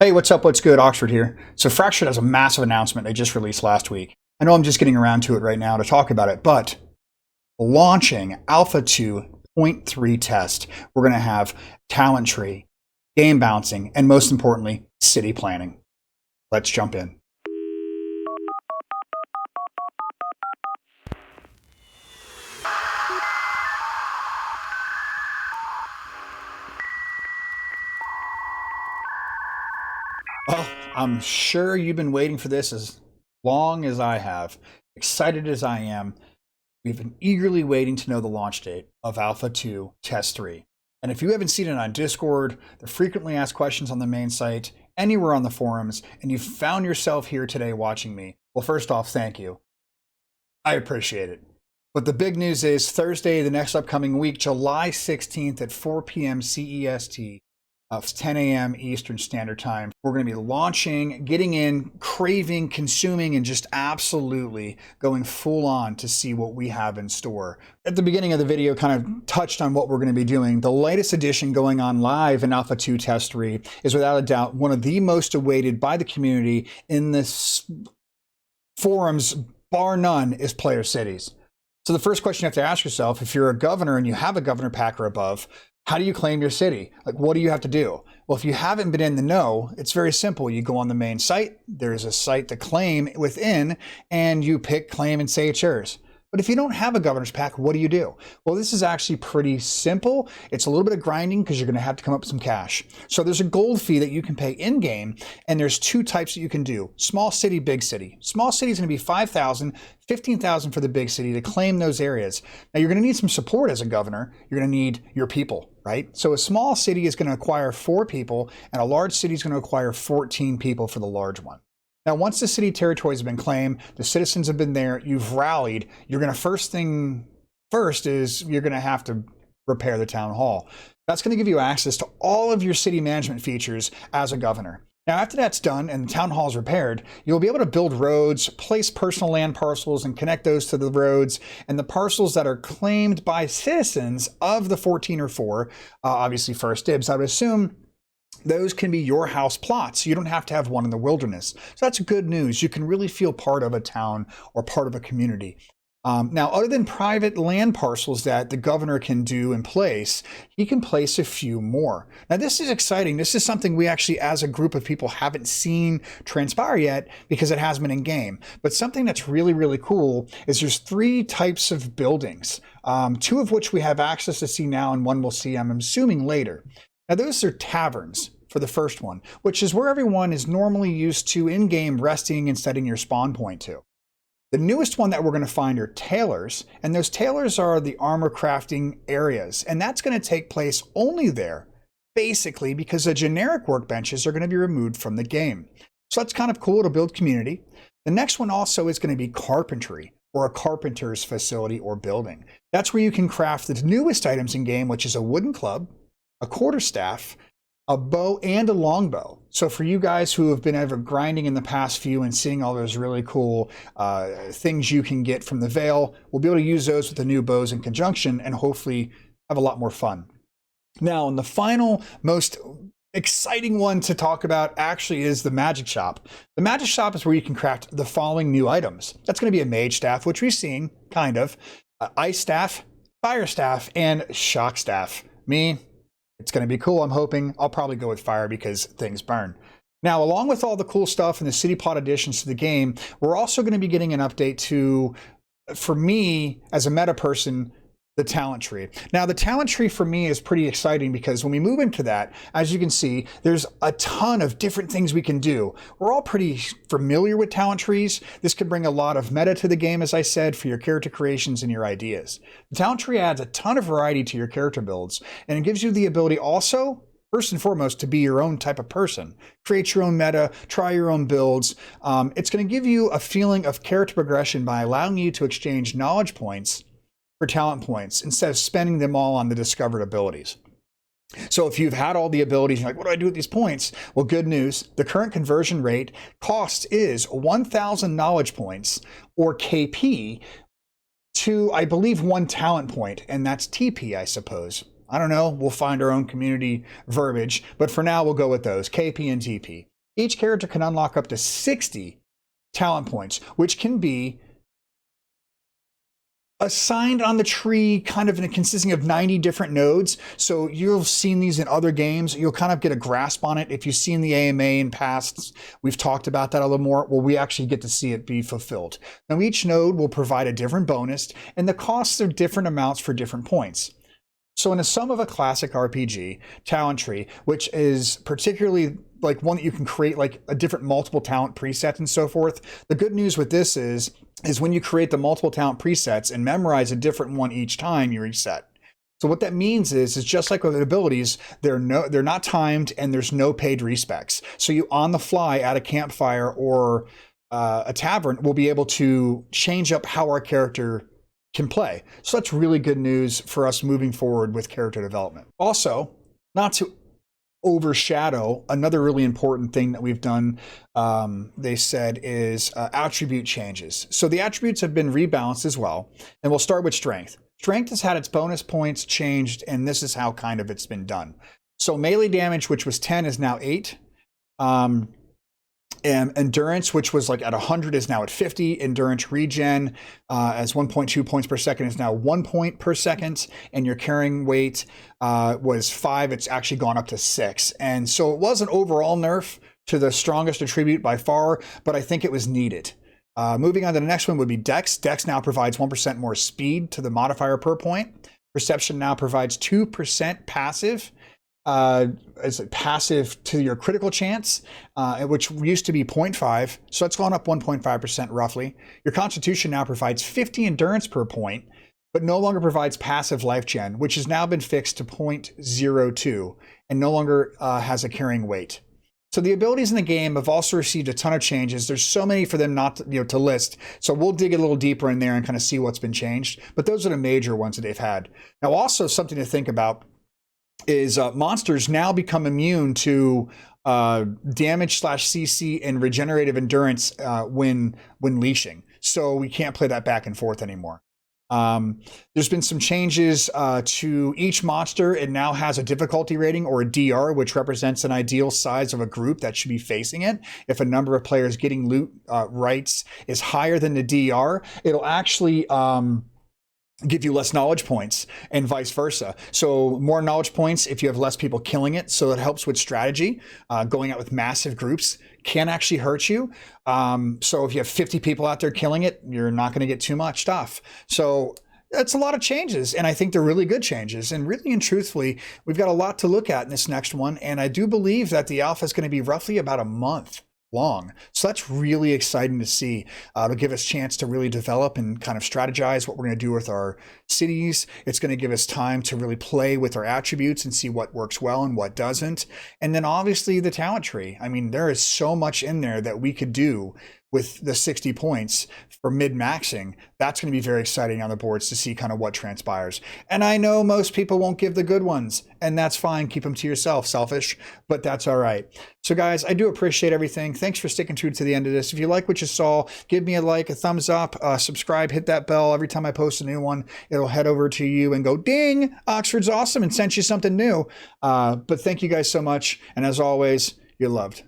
Hey, what's up? What's good? Oxford here. So Fractured has a massive announcement they just released last week. I know I'm just getting around to it right now to talk about it, but launching Alpha 2.3 test, we're going to have talent tree, game bouncing, and most importantly, city planning. Let's jump in. Well, I'm sure you've been waiting for this as long as I have. Excited as I am, we've been eagerly waiting to know the launch date of Alpha 2 Test 3. And if you haven't seen it on Discord, the frequently asked questions on the main site, anywhere on the forums, and you found yourself here today watching me, well, first off, thank you. I appreciate it. But the big news is Thursday, the next upcoming week, July 16th at 4 p.m. CEST, 10 a.m. Eastern Standard Time. We're going to be launching, getting in, craving, consuming, and just absolutely going full on to see what we have in store. At the beginning of the video, kind of touched on what we're going to be doing. The latest edition going on live in Alpha 2 Test 3 is without a doubt one of the most awaited by the community in this forums, bar none, is player cities. So the first question you have to ask yourself, if you're a governor and you have a governor pack or above, how do you claim your city? Like, what do you have to do? Well, if you haven't been in the know, it's very simple. You go on the main site, there's a site to claim within, and you pick claim and say it's yours. But if you don't have a governor's pack, what do you do? Well, this is actually pretty simple. It's a little bit of grinding because you're going to have to come up with some cash. So there's a gold fee that you can pay in game, and there's two types that you can do. Small city, big city. Small city is going to be 5,000, 15,000 for the big city to claim those areas. Now you're going to need some support as a governor. You're going to need your people, right? So a small city is going to acquire 4 people, and a large city is going to acquire 14 people for the large one. Now, once the city territories have been claimed, the citizens have been there, you've rallied, you're going to first is you're going to have to repair the town hall. That's going to give you access to all of your city management features as a governor. Now, after that's done and the town hall is repaired, you'll be able to build roads, place personal land parcels, and connect those to the roads. And the parcels that are claimed by citizens of the 14 or 4, obviously first dibs, I would assume, those can be your house plots. You don't have to have one in the wilderness. So that's good news. You can really feel part of a town or part of a community. Now, other than private land parcels that the governor can do in place, he can place a few more. Now, this is exciting. This is something we actually, as a group of people, haven't seen transpire yet because it has been in game. But something that's really, really cool is there's 3 types of buildings, 2 of which we have access to see now and 1 we'll see, I'm assuming, later. Now, those are taverns for the first one, which is where everyone is normally used to in-game resting and setting your spawn point to. The newest one that we're going to find are tailors, and those tailors are the armor crafting areas, and that's going to take place only there, basically because the generic workbenches are going to be removed from the game. So that's kind of cool to build community. The next one also is going to be carpentry, or a carpenter's facility or building. That's where you can craft the newest items in game, which is a wooden club, a quarterstaff, a bow, and a longbow. So for you guys who have been ever grinding in the past few and seeing all those really cool things you can get from the Veil, we'll be able to use those with the new bows in conjunction and hopefully have a lot more fun. Now, and the final, most exciting one to talk about actually is the magic shop. The magic shop is where you can craft the following new items. That's going to be a mage staff, which we've seen, kind of, ice staff, fire staff, and shock staff. It's going to be cool. I'm hoping. I'll probably go with fire because things burn. Now, along with all the cool stuff and the city plot additions to the game, we're also going to be getting an update to, for me, as a meta person, the talent tree. Now, the talent tree for me is pretty exciting because when we move into that, as you can see, there's a ton of different things we can do. We're all pretty familiar with talent trees. This could bring a lot of meta to the game, as I said, for your character creations and your ideas. The talent tree adds a ton of variety to your character builds, and it gives you the ability also, first and foremost, to be your own type of person. Create your own meta, try your own builds. It's going to give you a feeling of character progression by allowing you to exchange knowledge points for talent points instead of spending them all on the discovered abilities. So if you've had all the abilities, you're like, what do I do with these points? Well, good news. The current conversion rate cost is 1,000 knowledge points, or KP, to, I believe, 1 talent point, and that's TP, I suppose. I don't know. We'll find our own community verbiage, but for now, we'll go with those, KP and TP. each character can unlock up to 60 talent points, which can be assigned on the tree kind of consisting of 90 different nodes. So you've seen these in other games. You'll kind of get a grasp on it. If you've seen the AMA in past, we've talked about that a little more. Well, we actually get to see it be fulfilled. Now, each node will provide a different bonus, and the costs are different amounts for different points. So in a sum of a classic RPG, talent tree, which is particularly like one that you can create like a different multiple talent presets and so forth. The good news with this is when you create the multiple talent presets and memorize a different one each time you reset. So what that means is just like with abilities, they're not timed and there's no paid respecs. So you on the fly at a campfire or a tavern will be able to change up how our character can play. So that's really good news for us moving forward with character development. Also, not to overshadow another really important thing that we've done, they said, is attribute changes. So the attributes have been rebalanced as well, and we'll start with strength. Strength has had its bonus points changed, and this is how kind of it's been done. So melee damage, which was 10, is now 8. And endurance, which was like at 100, is now at 50. Endurance regen as 1.2 points per second is now 1 point per second. And your carrying weight was 5. It's actually gone up to 6. And so it was an overall nerf to the strongest attribute by far, but I think it was needed. Moving on to the next one would be Dex. Dex now provides 1% more speed to the modifier per point. Perception now provides 2% passive. As passive to your critical chance, which used to be 0.5, so it's gone up 1.5% roughly. Your Constitution now provides 50 endurance per point, but no longer provides passive life gen, which has now been fixed to 0.02 and no longer has a carrying weight. So the abilities in the game have also received a ton of changes. There's so many for them not to list. So we'll dig a little deeper in there and kind of see what's been changed. But those are the major ones that they've had. Now, also something to think about is monsters now become immune to damage / CC and regenerative endurance when leashing. So we can't play that back and forth anymore. There's been some changes to each monster. It now has a difficulty rating, or a DR, which represents an ideal size of a group that should be facing it. If a number of players getting loot rights is higher than the DR, it'll actually give you less knowledge points, and vice versa. So more knowledge points if you have less people killing it. So it helps with strategy. Going out with massive groups can actually hurt you. So if you have 50 people out there killing it, you're not going to get too much stuff. So that's a lot of changes, and I think they're really good changes. And really and truthfully, we've got a lot to look at in this next one. And I do believe that the alpha is going to be roughly about a month long. So that's really exciting to see. It'll give us a chance to really develop and kind of strategize what we're going to do with our cities. It's going to give us time to really play with our attributes and see what works well and what doesn't. And then obviously the talent tree. I mean, there is so much in there that we could do with the 60 points for mid-maxing. That's going to be very exciting on the boards to see kind of what transpires. And I know most people won't give the good ones, and that's fine. Keep them to yourself, selfish, but that's all right. So guys, I do appreciate everything. Thanks for sticking true to the end of this. If you like what you saw, give me a like, a thumbs up, subscribe, hit that bell. Every time I post a new one, it'll head over to you and go, ding, Oxford's awesome, and sent you something new. But thank you guys so much. And as always, you're loved.